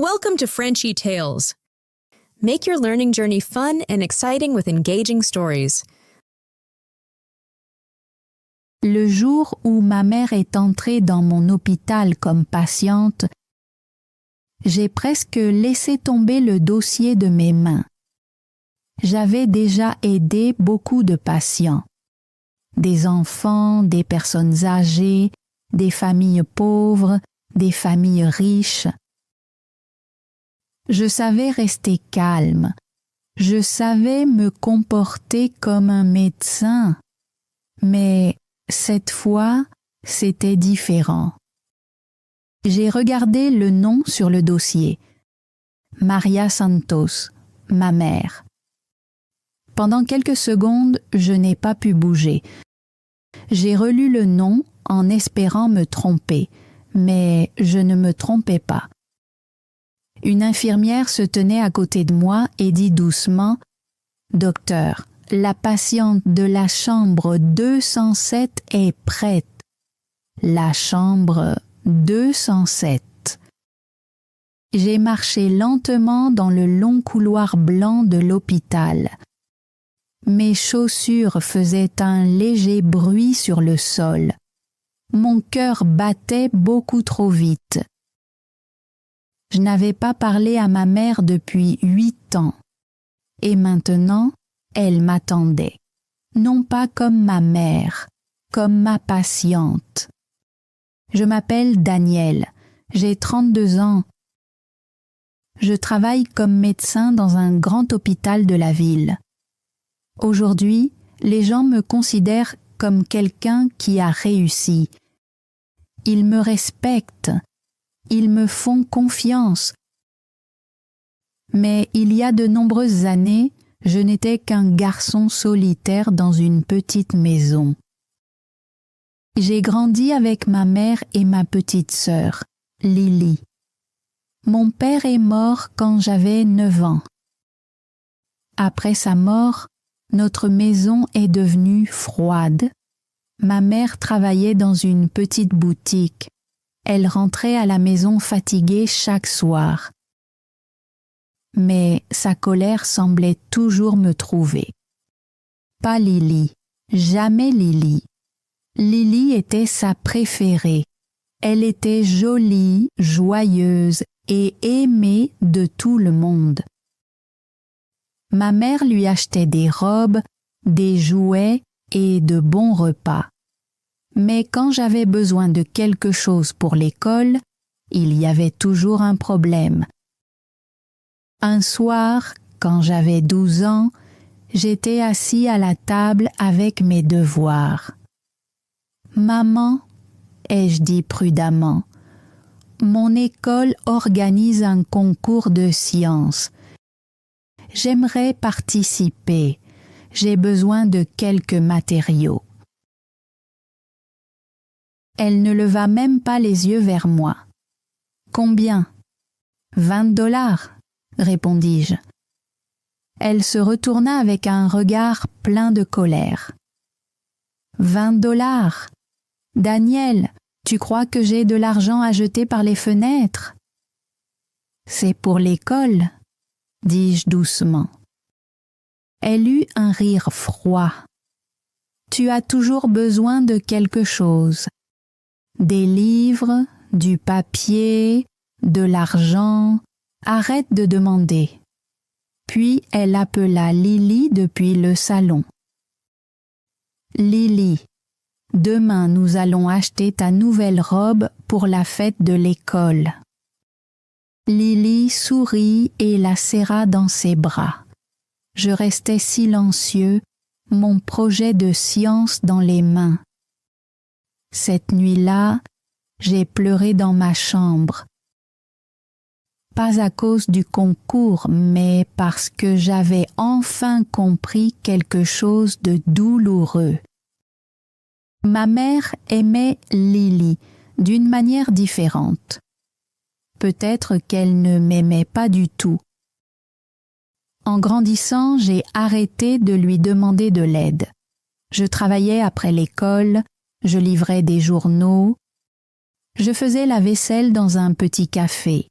Welcome to Frenchy Tales. Make your learning journey fun and exciting with engaging stories. Le jour où ma mère est entrée dans mon hôpital comme patiente, j'ai presque laissé tomber le dossier de mes mains. J'avais déjà aidé beaucoup de patients, des enfants, des personnes âgées, des familles pauvres, des familles riches. Je savais rester calme, je savais me comporter comme un médecin, mais cette fois, c'était différent. J'ai regardé le nom sur le dossier. Maria Santos, ma mère. Pendant quelques secondes, je n'ai pas pu bouger. J'ai relu le nom en espérant me tromper, mais je ne me trompais pas. Une infirmière se tenait à côté de moi et dit doucement « Docteur, la patiente de la chambre 207 est prête. » La chambre 207. J'ai marché lentement dans le long couloir blanc de l'hôpital. Mes chaussures faisaient un léger bruit sur le sol. Mon cœur battait beaucoup trop vite. Je n'avais pas parlé à ma mère depuis 8 ans. Et maintenant, elle m'attendait. Non pas comme ma mère, comme ma patiente. Je m'appelle Danielle, j'ai 32 ans. Je travaille comme médecin dans un grand hôpital de la ville. Aujourd'hui, les gens me considèrent comme quelqu'un qui a réussi. Ils me respectent, ils me font confiance. Mais il y a de nombreuses années, je n'étais qu'un garçon solitaire dans une petite maison. J'ai grandi avec ma mère et ma petite sœur, Lily. Mon père est mort quand j'avais 9 ans. Après sa mort, notre maison est devenue froide. Ma mère travaillait dans une petite boutique. Elle rentrait à la maison fatiguée chaque soir. Mais sa colère semblait toujours me trouver. Pas Lily, jamais Lily. Lily était sa préférée. Elle était jolie, joyeuse et aimée de tout le monde. Ma mère lui achetait des robes, des jouets et de bons repas. Mais quand j'avais besoin de quelque chose pour l'école, il y avait toujours un problème. Un soir, quand j'avais 12 ans, j'étais assis à la table avec mes devoirs. « Maman, ai-je dit prudemment, mon école organise un concours de sciences. J'aimerais participer. J'ai besoin de quelques matériaux. » Elle ne leva même pas les yeux vers moi. « Combien ? 20 $, répondis-je. Elle se retourna avec un regard plein de colère. « 20 $? Daniel, tu crois que j'ai de l'argent à jeter par les fenêtres ? » « C'est pour l'école, » dis-je doucement. Elle eut un rire froid. « Tu as toujours besoin de quelque chose. Des livres, du papier, de l'argent. Arrête de demander. » Puis elle appela Lily depuis le salon. « Lily, demain nous allons acheter ta nouvelle robe pour la fête de l'école. » Lily sourit et la serra dans ses bras. Je restais silencieux, mon projet de science dans les mains. Cette nuit-là, j'ai pleuré dans ma chambre. Pas à cause du concours, mais parce que j'avais enfin compris quelque chose de douloureux. Ma mère aimait Lily d'une manière différente. Peut-être qu'elle ne m'aimait pas du tout. En grandissant, j'ai arrêté de lui demander de l'aide. Je travaillais après l'école, je livrais des journaux, je faisais la vaisselle dans un petit café.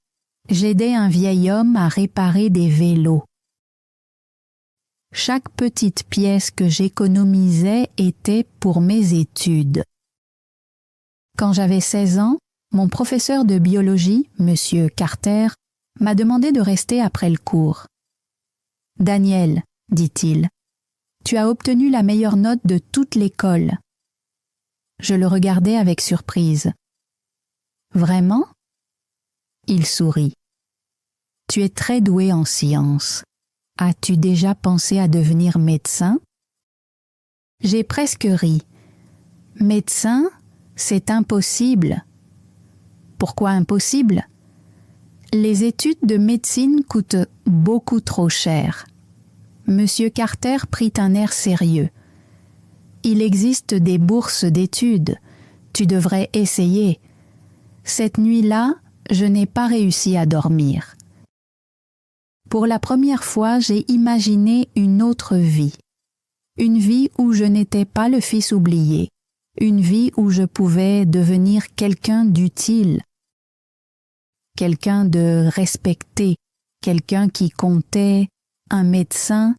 j'aidais un vieil homme à réparer des vélos. Chaque petite pièce que j'économisais était pour mes études. Quand j'avais 16 ans, mon professeur de biologie, M. Carter, m'a demandé de rester après le cours. « Daniel, dit-il, tu as obtenu la meilleure note de toute l'école. » Je le regardais avec surprise. « Vraiment ?» Il sourit. « Tu es très doué en sciences. As-tu déjà pensé à devenir médecin ?» J'ai presque ri. « Médecin, c'est impossible. » Pourquoi impossible ? Les études de médecine coûtent beaucoup trop cher. Monsieur Carter prit un air sérieux. Il existe des bourses d'études. Tu devrais essayer. Cette nuit-là, je n'ai pas réussi à dormir. Pour la première fois, j'ai imaginé une autre vie. Une vie où je n'étais pas le fils oublié. Une vie où je pouvais devenir quelqu'un d'utile. Quelqu'un de respecté, quelqu'un qui comptait, un médecin.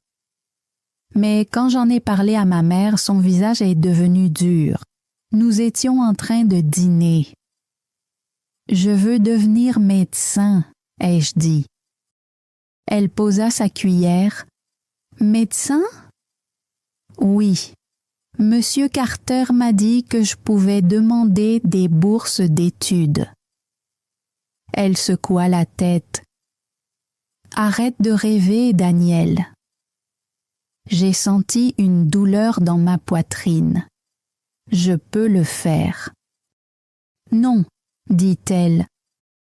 Mais quand j'en ai parlé à ma mère, son visage est devenu dur. Nous étions en train de dîner. « Je veux devenir médecin », ai-je dit. Elle posa sa cuillère. « Médecin ? » ?»« Oui. Monsieur Carter m'a dit que je pouvais demander des bourses d'études. » Elle secoua la tête. « Arrête de rêver, Daniel. » J'ai senti une douleur dans ma poitrine. « Je peux le faire. »« Non, » dit-elle.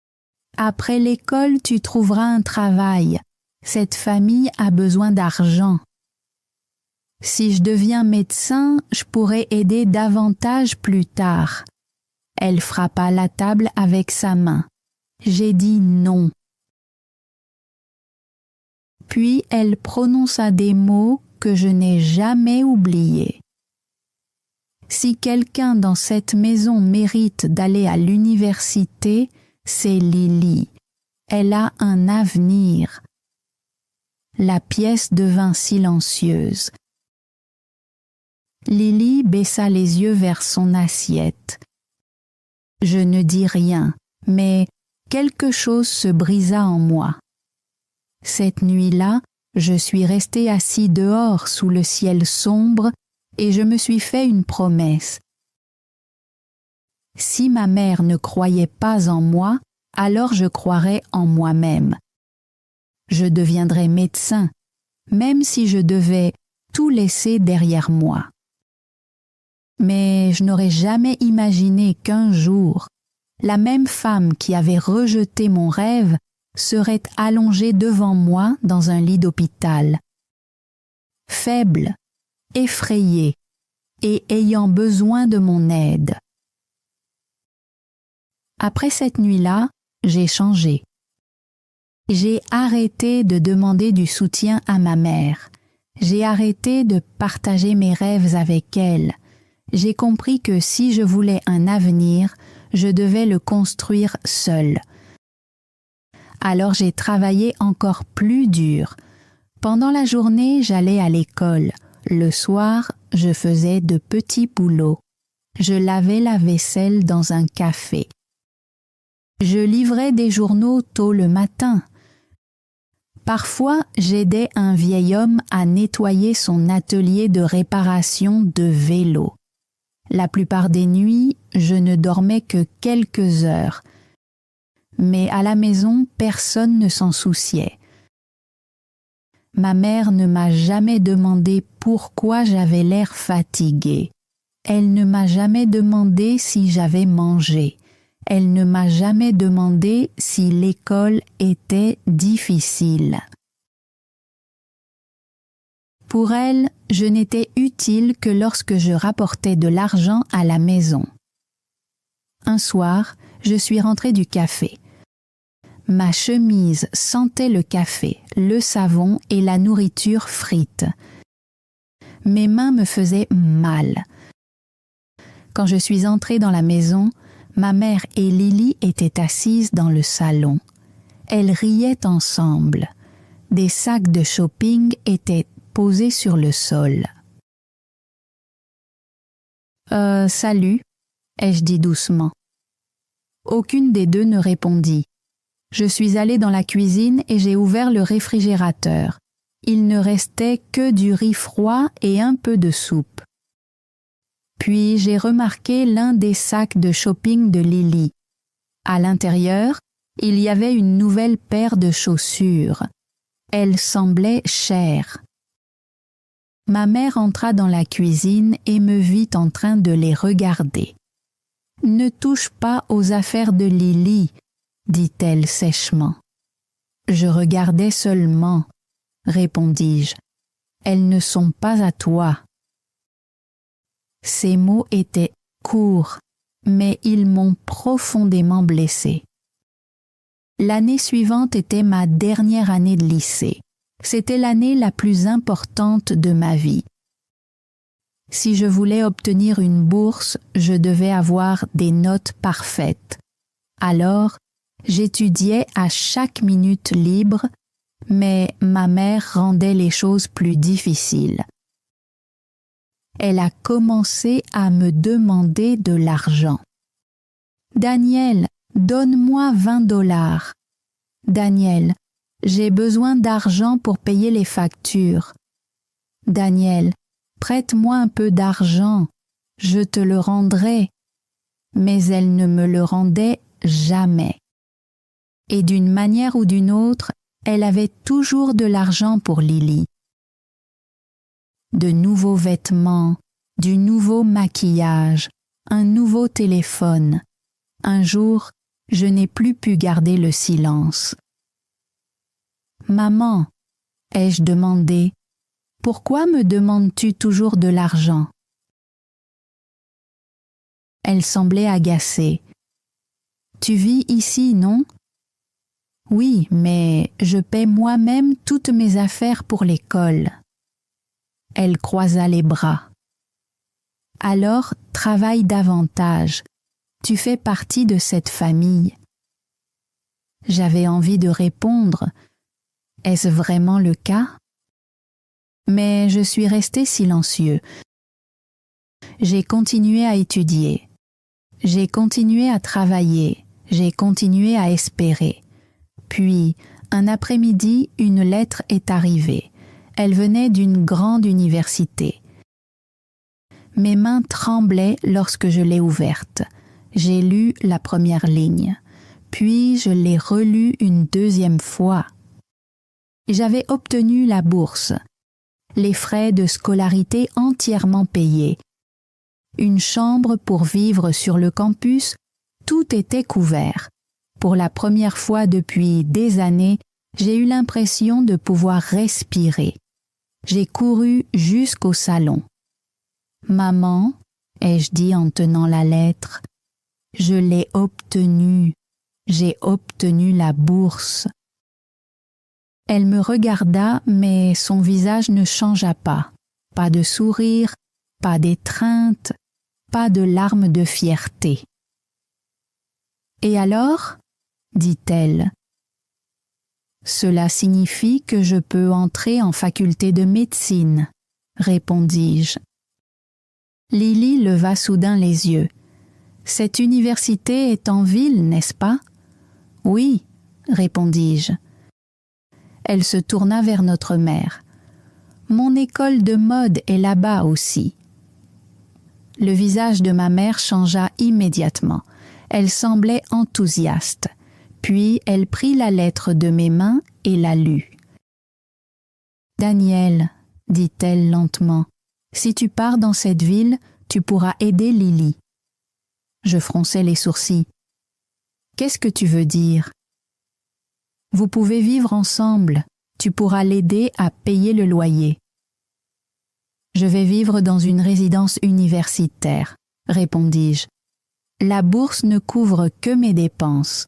« Après l'école, tu trouveras un travail. Cette famille a besoin d'argent. Si je deviens médecin, je pourrai aider davantage plus tard. » Elle frappa la table avec sa main. J'ai dit non. Puis elle prononça des mots que je n'ai jamais oubliés. Si quelqu'un dans cette maison mérite d'aller à l'université, c'est Lily. Elle a un avenir. La pièce devint silencieuse. Lily baissa les yeux vers son assiette. Je ne dis rien, mais quelque chose se brisa en moi. Cette nuit-là, je suis resté assis dehors sous le ciel sombre et je me suis fait une promesse. Si ma mère ne croyait pas en moi, alors je croirais en moi-même. Je deviendrais médecin, même si je devais tout laisser derrière moi. Mais je n'aurais jamais imaginé qu'un jour, la même femme qui avait rejeté mon rêve serait allongée devant moi dans un lit d'hôpital. Faible, effrayée et ayant besoin de mon aide. Après cette nuit-là, j'ai changé. J'ai arrêté de demander du soutien à ma mère. J'ai arrêté de partager mes rêves avec elle. J'ai compris que si je voulais un avenir, je devais le construire seule. Alors j'ai travaillé encore plus dur. Pendant la journée, j'allais à l'école. Le soir, je faisais de petits boulots. Je lavais la vaisselle dans un café. Je livrais des journaux tôt le matin. Parfois, j'aidais un vieil homme à nettoyer son atelier de réparation de vélos. La plupart des nuits, je ne dormais que quelques heures. Mais à la maison, personne ne s'en souciait. Ma mère ne m'a jamais demandé pourquoi j'avais l'air fatiguée. Elle ne m'a jamais demandé si j'avais mangé. Elle ne m'a jamais demandé si l'école était difficile. Pour elle, je n'étais utile que lorsque je rapportais de l'argent à la maison. Un soir, je suis rentrée du café. Ma chemise sentait le café, le savon et la nourriture frite. Mes mains me faisaient mal. Quand je suis entrée dans la maison, ma mère et Lily étaient assises dans le salon. elles riaient ensemble. Des sacs de shopping étaient posés sur le sol. « Salut » ai-je dit doucement. Aucune des deux ne répondit. Je suis allée dans la cuisine et j'ai ouvert le réfrigérateur. Il ne restait que du riz froid et un peu de soupe. Puis j'ai remarqué l'un des sacs de shopping de Lily. À l'intérieur, il y avait une nouvelle paire de chaussures. Elles semblaient chères. Ma mère entra dans la cuisine et me vit en train de les regarder. « Ne touche pas aux affaires de Lily », dit-elle sèchement. « Je regardais seulement, » répondis-je. « Elles ne sont pas à toi. » Ces mots étaient courts, mais ils m'ont profondément blessée. L'année suivante était ma dernière année de lycée. C'était l'année la plus importante de ma vie. Si je voulais obtenir une bourse, je devais avoir des notes parfaites. Alors, j'étudiais à chaque minute libre, mais ma mère rendait les choses plus difficiles. Elle a commencé à me demander de l'argent. « Daniel, donne-moi 20 $. Daniel, j'ai besoin d'argent pour payer les factures. Daniel, prête-moi un peu d'argent, je te le rendrai. » Mais elle ne me le rendait jamais. Et d'une manière ou d'une autre, elle avait toujours de l'argent pour Lily. De nouveaux vêtements, du nouveau maquillage, un nouveau téléphone. Un jour, je n'ai plus pu garder le silence. « Maman, » ai-je demandé, « pourquoi me demandes-tu toujours de l'argent ?» Elle semblait agacée. « Tu vis ici, non ? » ?»« Oui, mais je paie moi-même toutes mes affaires pour l'école. » Elle croisa les bras. « Alors, travaille davantage. Tu fais partie de cette famille. » J'avais envie de répondre. Est-ce vraiment le cas ? Mais je suis resté silencieux. J'ai continué à étudier. J'ai continué à travailler. J'ai continué à espérer. Puis, un après-midi, une lettre est arrivée. Elle venait d'une grande université. Mes mains tremblaient lorsque je l'ai ouverte. J'ai lu la première ligne, puis je l'ai relue une deuxième fois. J'avais obtenu la bourse, les frais de scolarité entièrement payés, une chambre pour vivre sur le campus, tout était couvert. Pour la première fois depuis des années, j'ai eu l'impression de pouvoir respirer. J'ai couru jusqu'au salon. « Maman, » ai-je dit en tenant la lettre, « je l'ai obtenue, j'ai obtenu la bourse. » Elle me regarda, mais son visage ne changea pas. Pas de sourire, pas d'étreinte, pas de larmes de fierté. « Et alors ?» dit-elle. « Cela signifie que je peux entrer en faculté de médecine, » répondis-je. Lily leva soudain les yeux. « Cette université est en ville, n'est-ce pas ? » ?»« Oui, » répondis-je. Elle se tourna vers notre mère. « Mon école de mode est là-bas aussi. » Le visage de ma mère changea immédiatement. Elle semblait enthousiaste. Puis elle prit la lettre de mes mains et la lut. « Daniel, » dit-elle lentement, « si tu pars dans cette ville, tu pourras aider Lily. » Je fronçai les sourcils. « Qu'est-ce que tu veux dire ? » « Vous pouvez vivre ensemble, tu pourras l'aider à payer le loyer. »« Je vais vivre dans une résidence universitaire, » répondis-je. « La bourse ne couvre que mes dépenses.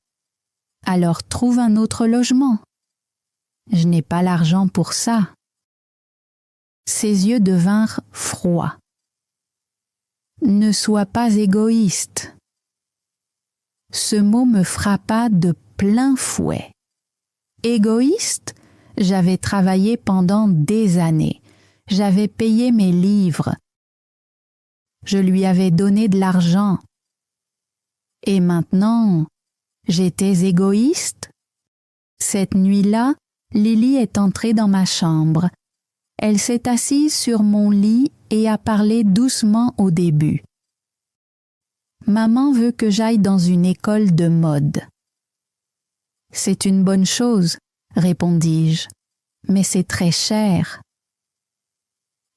Alors trouve un autre logement. » « Je n'ai pas l'argent pour ça. » Ses yeux devinrent froids. « Ne sois pas égoïste. » Ce mot me frappa de plein fouet. Égoïste? J'avais travaillé pendant des années. J'avais payé mes livres. Je lui avais donné de l'argent. Et maintenant, j'étais égoïste? Cette nuit-là, Lily est entrée dans ma chambre. Elle s'est assise sur mon lit et a parlé doucement au début. Maman veut que j'aille dans une école de mode. C'est une bonne chose, répondis-je, mais c'est très cher.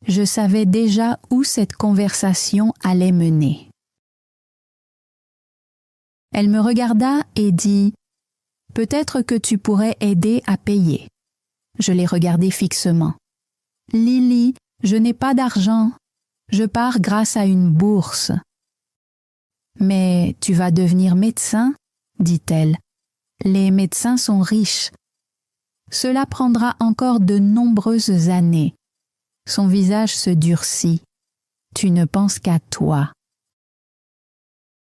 Je savais déjà où cette conversation allait mener. Elle me regarda et dit « Peut-être que tu pourrais aider à payer. » Je l'ai regardée fixement. « Lily, je n'ai pas d'argent. Je pars grâce à une bourse. »« Mais tu vas devenir médecin, » dit-elle. « Les médecins sont riches. Cela prendra encore de nombreuses années. » Son visage se durcit. « Tu ne penses qu'à toi. »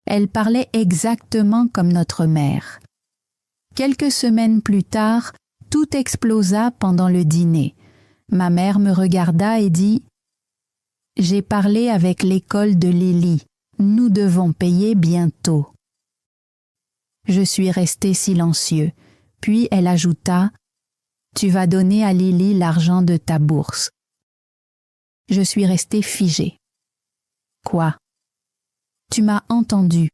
Elle parlait exactement comme notre mère. Quelques semaines plus tard, tout explosa pendant le dîner. Ma mère me regarda et dit « J'ai parlé avec l'école de Lily. Nous devons payer bientôt. » Je suis resté silencieux, puis elle ajouta « Tu vas donner à Lily l'argent de ta bourse. » Je suis resté figé. « Quoi? Tu m'as entendu.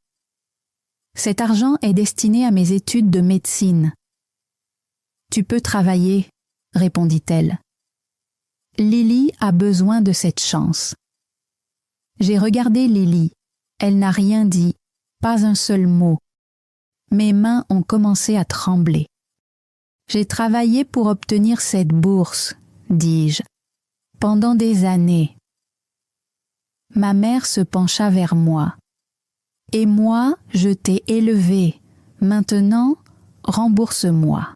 Cet argent est destiné à mes études de médecine. »« Tu peux travailler, » répondit-elle. « Lily a besoin de cette chance. » J'ai regardé Lily. Elle n'a rien dit, pas un seul mot. Mes mains ont commencé à trembler. « J'ai travaillé pour obtenir cette bourse, » dis-je, « pendant des années. » Ma mère se pencha vers moi. « Et moi, je t'ai élevé. Maintenant, rembourse-moi. »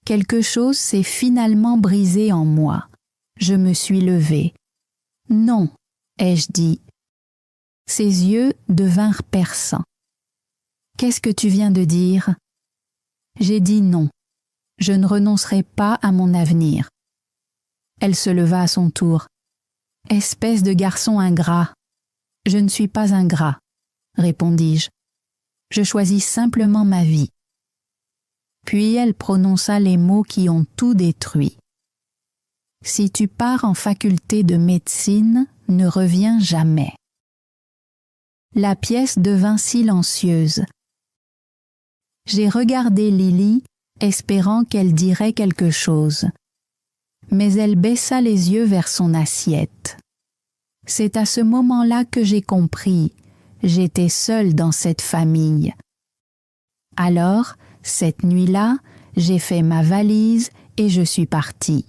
Quelque chose s'est finalement brisé en moi. Je me suis levée. « Non, » ai-je dit. Ses yeux devinrent perçants. « Qu'est-ce que tu viens de dire ?» J'ai dit non. Je ne renoncerai pas à mon avenir. Elle se leva à son tour. « Espèce de garçon ingrat. »« Je ne suis pas ingrat, » répondis-je. « Je choisis simplement ma vie. » Puis elle prononça les mots qui ont tout détruit. « Si tu pars en faculté de médecine, ne reviens jamais. » La pièce devint silencieuse. J'ai regardé Lily, espérant qu'elle dirait quelque chose. Mais elle baissa les yeux vers son assiette. C'est à ce moment-là que j'ai compris. J'étais seule dans cette famille. Alors, cette nuit-là, j'ai fait ma valise et je suis partie.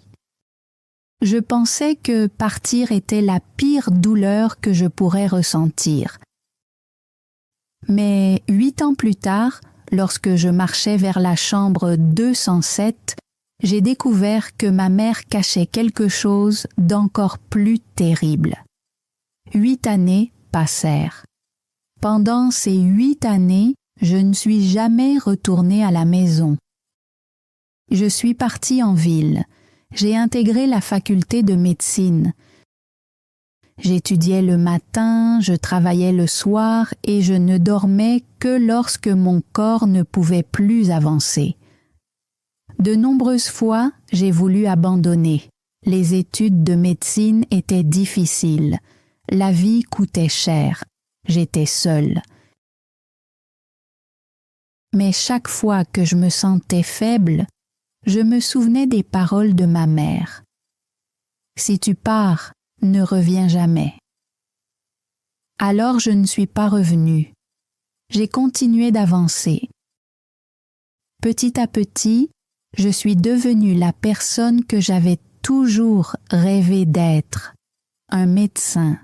Je pensais que partir était la pire douleur que je pourrais ressentir. Mais 8 ans plus tard, lorsque je marchais vers la chambre 207, j'ai découvert que ma mère cachait quelque chose d'encore plus terrible. 8 années passèrent. Pendant ces 8 années, je ne suis jamais retournée à la maison. Je suis partie en ville. J'ai intégré la faculté de médecine. J'étudiais le matin, je travaillais le soir et je ne dormais que lorsque mon corps ne pouvait plus avancer. De nombreuses fois, j'ai voulu abandonner. Les études de médecine étaient difficiles. La vie coûtait cher. J'étais seule. Mais chaque fois que je me sentais faible, je me souvenais des paroles de ma mère. « Si tu pars, ne reviens jamais. » Alors je ne suis pas revenue. J'ai continué d'avancer. Petit à petit, je suis devenue la personne que j'avais toujours rêvé d'être, un médecin.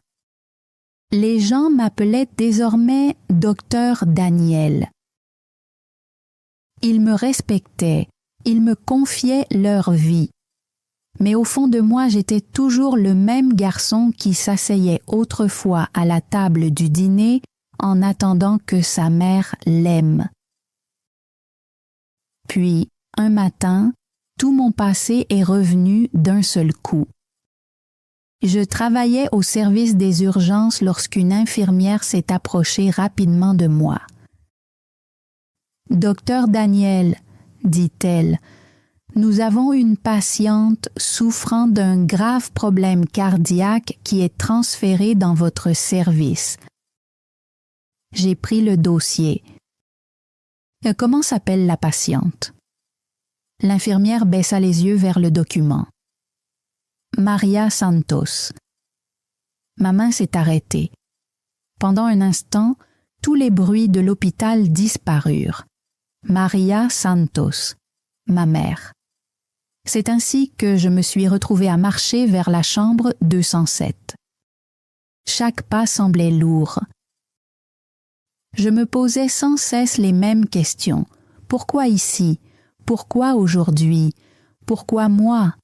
Les gens m'appelaient désormais Docteur Daniel. Ils me respectaient, ils me confiaient leur vie. Mais au fond de moi, j'étais toujours le même garçon qui s'asseyait autrefois à la table du dîner en attendant que sa mère l'aime. Puis, Un matin, tout mon passé est revenu d'un seul coup. Je travaillais au service des urgences lorsqu'une infirmière s'est approchée rapidement de moi. « Docteur Daniel, dit-elle, nous avons une patiente souffrant d'un grave problème cardiaque qui est transférée dans votre service. » J'ai pris le dossier. « Comment s'appelle la patiente? » L'infirmière baissa les yeux vers le document. « Maria Santos. » Ma main s'est arrêtée. Pendant un instant, tous les bruits de l'hôpital disparurent. Maria Santos, ma mère. C'est ainsi que je me suis retrouvée à marcher vers la chambre 207. Chaque pas semblait lourd. Je me posais sans cesse les mêmes questions. Pourquoi ici? Pourquoi aujourd'hui? Pourquoi moi?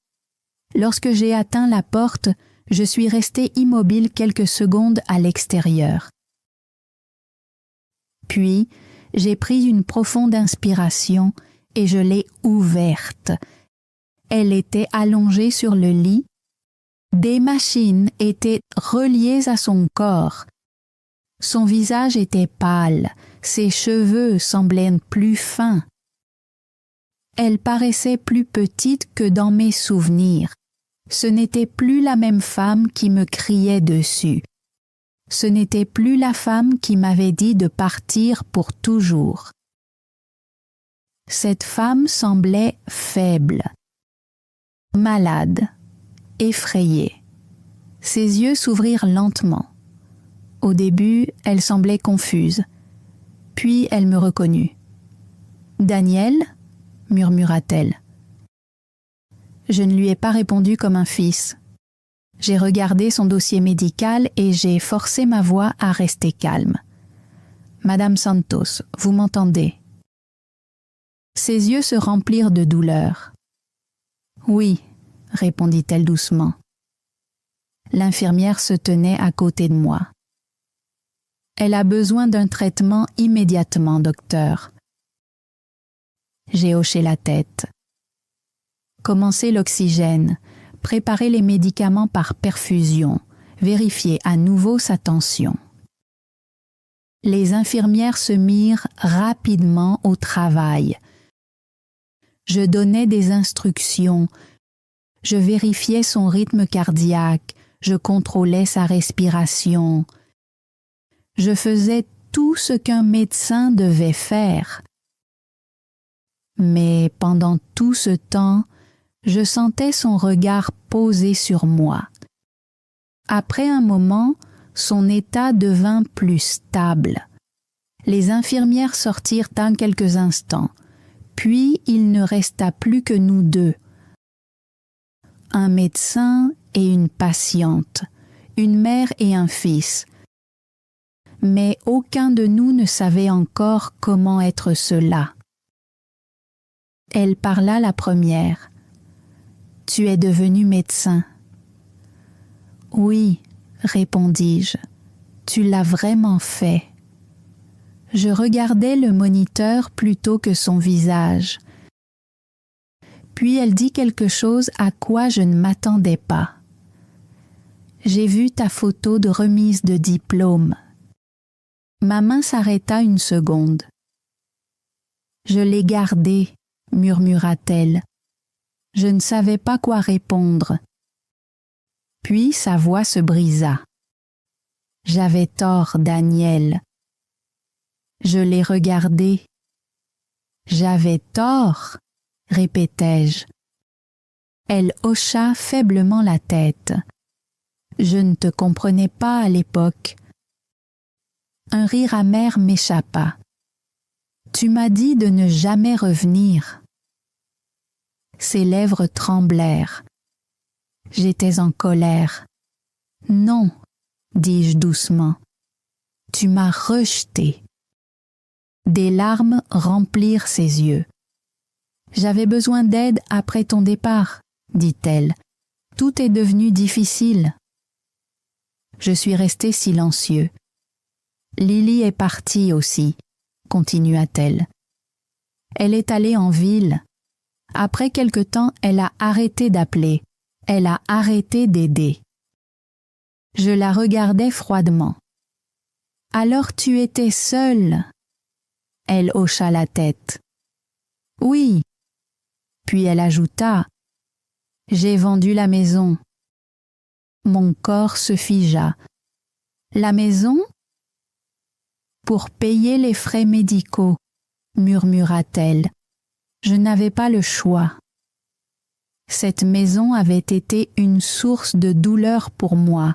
Lorsque j'ai atteint la porte, je suis restée immobile quelques secondes à l'extérieur. Puis, j'ai pris une profonde inspiration et je l'ai ouverte. Elle était allongée sur le lit. Des machines étaient reliées à son corps. Son visage était pâle, ses cheveux semblaient plus fins. Elle paraissait plus petite que dans mes souvenirs. Ce n'était plus la même femme qui me criait dessus. Ce n'était plus la femme qui m'avait dit de partir pour toujours. Cette femme semblait faible, malade, effrayée. Ses yeux s'ouvrirent lentement. Au début, elle semblait confuse. Puis elle me reconnut. « Daniel ?» murmura-t-elle. Je ne lui ai pas répondu comme un fils. J'ai regardé son dossier médical et j'ai forcé ma voix à rester calme. « Madame Santos, vous m'entendez ?» Ses yeux se remplirent de douleur. « Oui, » répondit-elle doucement. L'infirmière se tenait à côté de moi. « Elle a besoin d'un traitement immédiatement, docteur. » J'ai hoché la tête. Commencer l'oxygène, préparer les médicaments par perfusion, vérifier à nouveau sa tension. Les infirmières se mirent rapidement au travail. Je donnais des instructions, je vérifiais son rythme cardiaque, je contrôlais sa respiration. Je faisais tout ce qu'un médecin devait faire. Mais pendant tout ce temps, je sentais son regard posé sur moi. Après un moment, son état devint plus stable. Les infirmières sortirent en quelques instants, puis il ne resta plus que nous deux. Un médecin et une patiente, une mère et un fils. Mais aucun de nous ne savait encore comment être cela. Elle parla la première. « Tu es devenu médecin. »« Oui, » répondis-je, « tu l'as vraiment fait. » Je regardais le moniteur plutôt que son visage. Puis elle dit quelque chose à quoi je ne m'attendais pas. « J'ai vu ta photo de remise de diplôme. » Ma main s'arrêta une seconde. « Je l'ai gardée, » murmura-t-elle. Je ne savais pas quoi répondre. Puis sa voix se brisa. « J'avais tort, Daniel. » Je l'ai regardé. « J'avais tort, » répétai-je. Elle hocha faiblement la tête. « Je ne te comprenais pas à l'époque. » Un rire amer m'échappa. « Tu m'as dit de ne jamais revenir. » Ses lèvres tremblèrent. J'étais en colère. « Non, » dis-je doucement. « Tu m'as rejeté. » Des larmes remplirent ses yeux. « J'avais besoin d'aide après ton départ, » dit-elle. « Tout est devenu difficile. » Je suis resté silencieux. « Lily est partie aussi, » continua-t-elle. « Elle est allée en ville. Après quelque temps, elle a arrêté d'appeler. Elle a arrêté d'aider. Je la regardais froidement. « Alors tu étais seule ?» Elle hocha la tête. « Oui. » Puis elle ajouta « J'ai vendu la maison. » Mon corps se figea. « La maison ?» « Pour payer les frais médicaux, » murmura-t-elle. Je n'avais pas le choix. Cette maison avait été une source de douleur pour moi,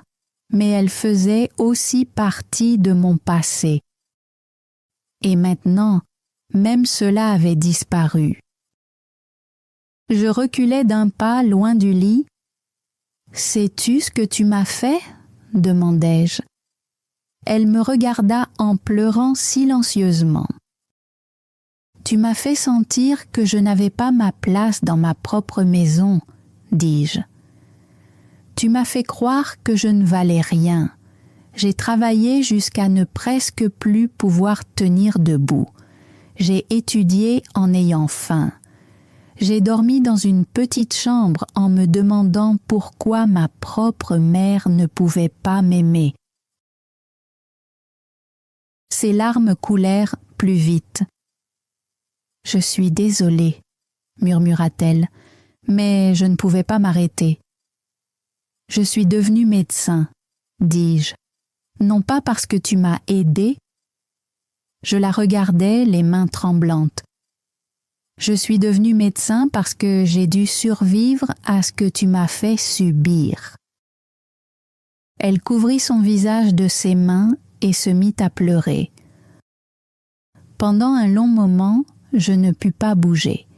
mais elle faisait aussi partie de mon passé. Et maintenant, même cela avait disparu. Je reculai d'un pas loin du lit. « Sais-tu ce que tu m'as fait ?» demandai-je. Elle me regarda en pleurant silencieusement. « Tu m'as fait sentir que je n'avais pas ma place dans ma propre maison, » dis-je. « Tu m'as fait croire que je ne valais rien. J'ai travaillé jusqu'à ne presque plus pouvoir tenir debout. J'ai étudié en ayant faim. J'ai dormi dans une petite chambre en me demandant pourquoi ma propre mère ne pouvait pas m'aimer. » Ses larmes coulèrent plus vite. « Je suis désolée, » murmura-t-elle, « mais je ne pouvais pas m'arrêter. »« Je suis devenue médecin, » dis-je, « non pas parce que tu m'as aidée. » Je la regardais, les mains tremblantes. « Je suis devenue médecin parce que j'ai dû survivre à ce que tu m'as fait subir. » Elle couvrit son visage de ses mains et se mit à pleurer. Pendant un long moment, je ne pus pas bouger.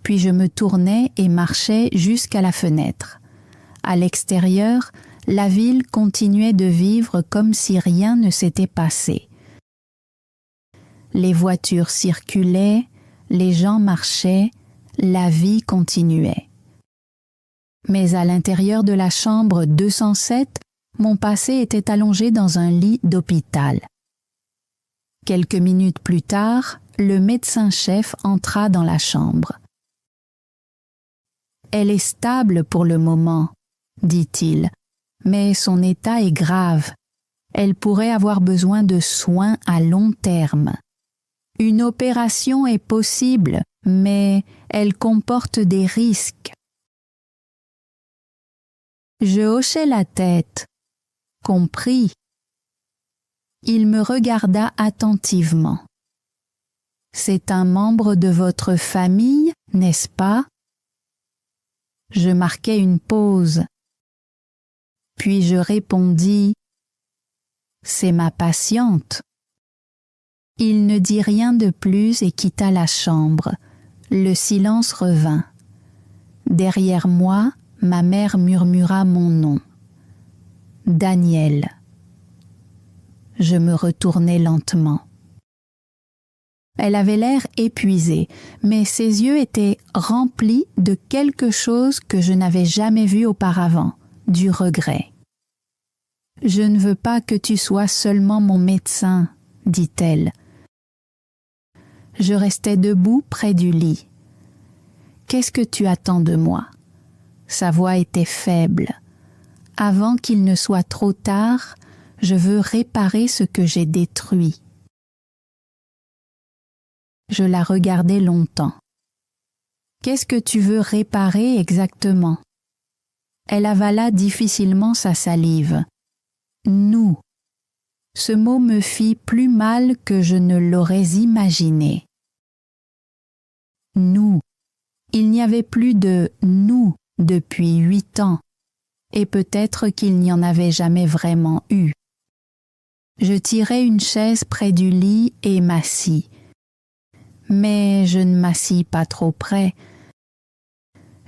Puis je me tournai et marchai jusqu'à la fenêtre. À l'extérieur, la ville continuait de vivre comme si rien ne s'était passé. Les voitures circulaient, les gens marchaient, la vie continuait. Mais à l'intérieur de la chambre 207, mon passé était allongé dans un lit d'hôpital. Quelques minutes plus tard, le médecin-chef entra dans la chambre. « Elle est stable pour le moment, » dit-il, « mais son état est grave. Elle pourrait avoir besoin de soins à long terme. Une opération est possible, mais elle comporte des risques. » Je hochai la tête. Compris. Il me regarda attentivement. « C'est un membre de votre famille, n'est-ce pas ?» Je marquai une pause. Puis je répondis « C'est ma patiente. » Il ne dit rien de plus et quitta la chambre. Le silence revint. Derrière moi, ma mère murmura mon nom. Daniel. Je me retournai lentement. Elle avait l'air épuisée, mais ses yeux étaient remplis de quelque chose que je n'avais jamais vu auparavant, du regret. « Je ne veux pas que tu sois seulement mon médecin, » dit-elle. Je restais debout près du lit. « Qu'est-ce que tu attends de moi ?» Sa voix était faible. « Avant qu'il ne soit trop tard, je veux réparer ce que j'ai détruit. » Je la regardai longtemps. « Qu'est-ce que tu veux réparer exactement ?» Elle avala difficilement sa salive. « Nous. » Ce mot me fit plus mal que je ne l'aurais imaginé. Nous. Il n'y avait plus de nous depuis 8 ans, et peut-être qu'il n'y en avait jamais vraiment eu. Je tirai une chaise près du lit et m'assis. Mais je ne m'assis pas trop près.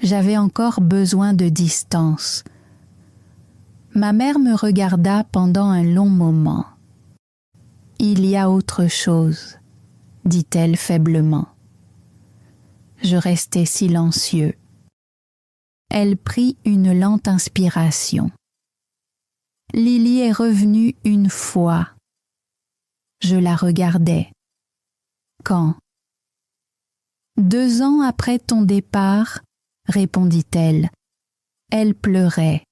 J'avais encore besoin de distance. Ma mère me regarda pendant un long moment. « Il y a autre chose, » dit-elle faiblement. Je restai silencieux. Elle prit une lente inspiration. « Lily est revenue une fois. » Je la regardais. « Quand ?» 2 ans après ton départ, répondit-elle. Elle pleurait.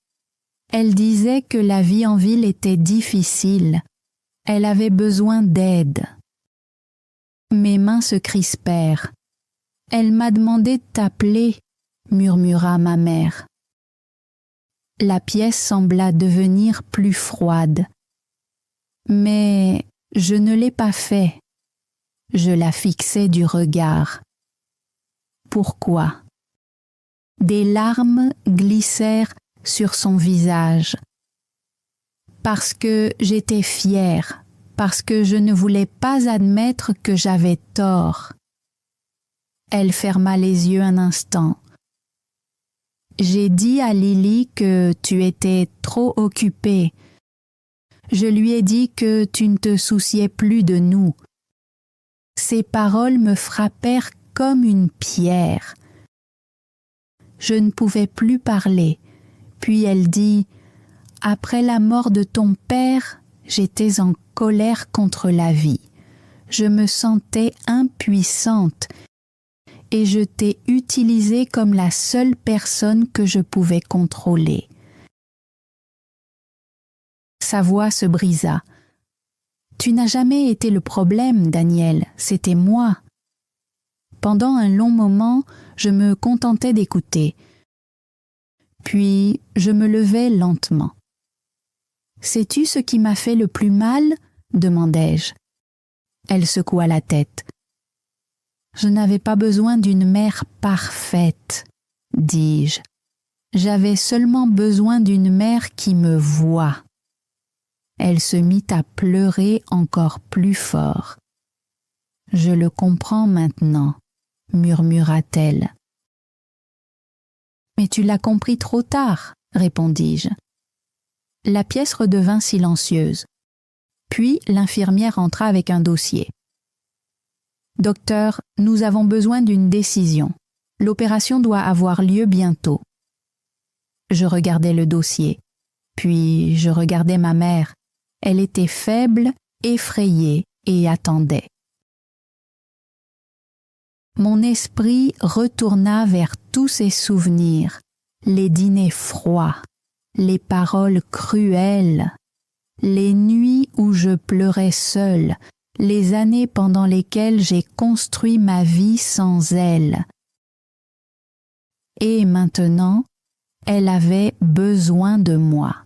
Elle disait que la vie en ville était difficile. Elle avait besoin d'aide. Mes mains se crispèrent. Elle m'a demandé de t'appeler, murmura ma mère. La pièce sembla devenir plus froide. Mais je ne l'ai pas fait. Je la fixais du regard. Pourquoi? Des larmes glissèrent sur son visage. Parce que j'étais fière, parce que je ne voulais pas admettre que j'avais tort. Elle ferma les yeux un instant. J'ai dit à Lily que tu étais trop occupée. Je lui ai dit que tu ne te souciais plus de nous. Ces paroles me frappèrent comme une pierre. Je ne pouvais plus parler. Puis elle dit « Après la mort de ton père, j'étais en colère contre la vie. Je me sentais impuissante et je t'ai utilisée comme la seule personne que je pouvais contrôler. » Sa voix se brisa. « Tu n'as jamais été le problème, Daniel, c'était moi. » Pendant un long moment, je me contentais d'écouter. Puis, je me levai lentement. « Sais-tu ce qui m'a fait le plus mal ?» demandai-je. Elle secoua la tête. « Je n'avais pas besoin d'une mère parfaite, » dis-je. « J'avais seulement besoin d'une mère qui me voie. » Elle se mit à pleurer encore plus fort. « Je le comprends maintenant, » murmura-t-elle. « Mais tu l'as compris trop tard, » répondis-je. La pièce redevint silencieuse. Puis l'infirmière entra avec un dossier. « Docteur, nous avons besoin d'une décision. L'opération doit avoir lieu bientôt. » Je regardais le dossier. Puis je regardais ma mère. Elle était faible, effrayée et attendait. Mon esprit retourna vers tous ses souvenirs, les dîners froids, les paroles cruelles, les nuits où je pleurais seule, les années pendant lesquelles j'ai construit ma vie sans elle. Et maintenant, elle avait besoin de moi.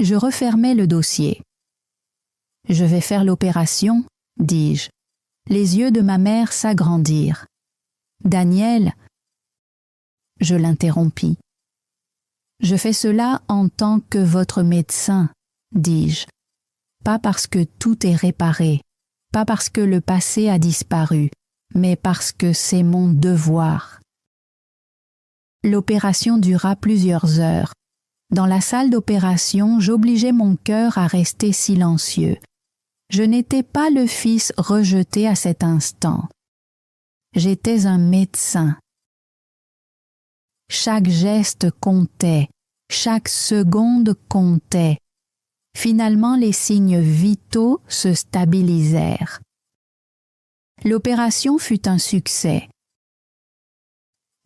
Je refermai le dossier. « Je vais faire l'opération, » dis-je. Les yeux de ma mère s'agrandirent. « Daniel !» Je l'interrompis. « Je fais cela en tant que votre médecin, » dis-je. « Pas parce que tout est réparé, pas parce que le passé a disparu, mais parce que c'est mon devoir. » L'opération dura plusieurs heures. Dans la salle d'opération, j'obligeais mon cœur à rester silencieux. Je n'étais pas le fils rejeté à cet instant. J'étais un médecin. Chaque geste comptait, chaque seconde comptait. Finalement, les signes vitaux se stabilisèrent. L'opération fut un succès.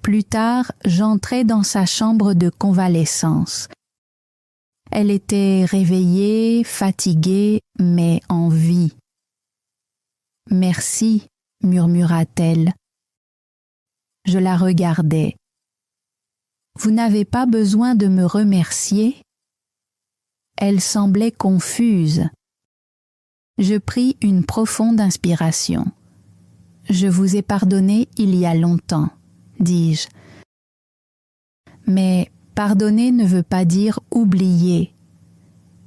Plus tard, j'entrai dans sa chambre de convalescence. Elle était réveillée, fatiguée, mais en vie. « Merci » murmura-t-elle. Je la regardais. « Vous n'avez pas besoin de me remercier ?» Elle semblait confuse. Je pris une profonde inspiration. « Je vous ai pardonné il y a longtemps, » dis-je. Mais pardonner ne veut pas dire oublier.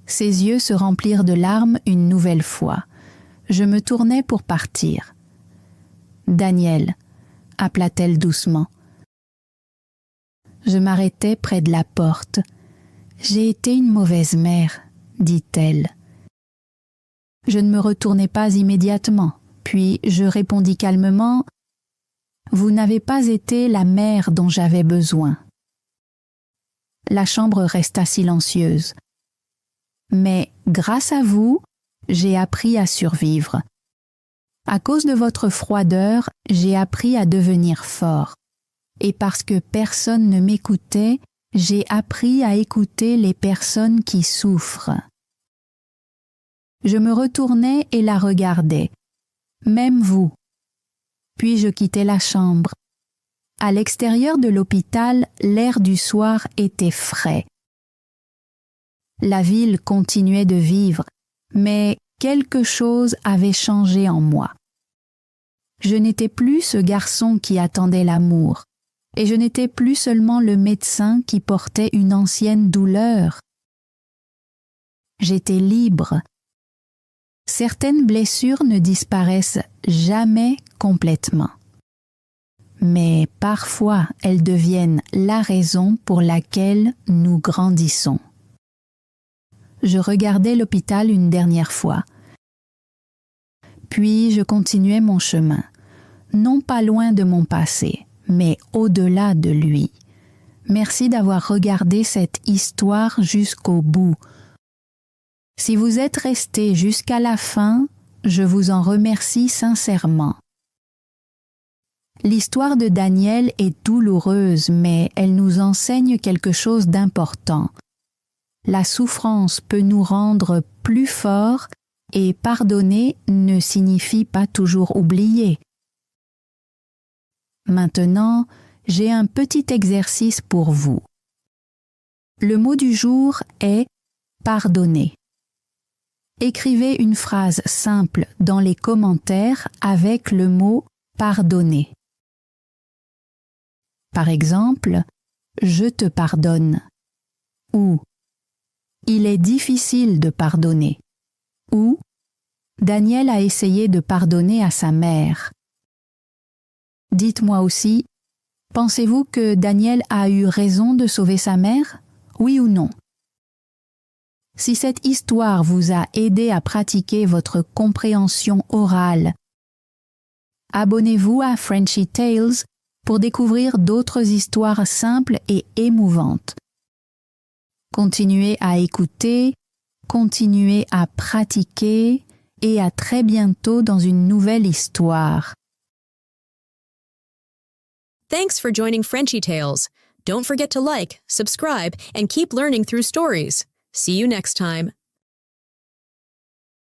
Ses yeux se remplirent de larmes une nouvelle fois. Je me tournai pour partir. « Daniel » appela-t-elle doucement. Je m'arrêtai près de la porte. « J'ai été une mauvaise mère, » dit-elle. Je ne me retournai pas immédiatement, puis je répondis calmement « Vous n'avez pas été la mère dont j'avais besoin. » La chambre resta silencieuse. Mais grâce à vous, j'ai appris à survivre. À cause de votre froideur, j'ai appris à devenir fort. Et parce que personne ne m'écoutait, j'ai appris à écouter les personnes qui souffrent. Je me retournais et la regardais, même vous. Puis je quittais la chambre. À l'extérieur de l'hôpital, l'air du soir était frais. La ville continuait de vivre, mais quelque chose avait changé en moi. Je n'étais plus ce garçon qui attendait l'amour, et je n'étais plus seulement le médecin qui portait une ancienne douleur. J'étais libre. Certaines blessures ne disparaissent jamais complètement. Mais parfois elles deviennent la raison pour laquelle nous grandissons. Je regardais l'hôpital une dernière fois. Puis je continuais mon chemin, non pas loin de mon passé, mais au-delà de lui. Merci d'avoir regardé cette histoire jusqu'au bout. Si vous êtes resté jusqu'à la fin, je vous en remercie sincèrement. L'histoire de Daniel est douloureuse, mais elle nous enseigne quelque chose d'important. La souffrance peut nous rendre plus forts et pardonner ne signifie pas toujours oublier. Maintenant, j'ai un petit exercice pour vous. Le mot du jour est « pardonner ». Écrivez une phrase simple dans les commentaires avec le mot « pardonner ». Par exemple, « Je te pardonne » ou « Il est difficile de pardonner » ou « Daniel a essayé de pardonner à sa mère ». Dites-moi aussi, pensez-vous que Daniel a eu raison de sauver sa mère? Oui ou non? Si cette histoire vous a aidé à pratiquer votre compréhension orale, abonnez-vous à Frenchy Tales pour découvrir d'autres histoires simples et émouvantes. Continuez à écouter, continuez à pratiquer et à très bientôt dans une nouvelle histoire. Thanks for joining Frenchy Tales. Don't forget to like, subscribe, and keep learning through stories. See you next time.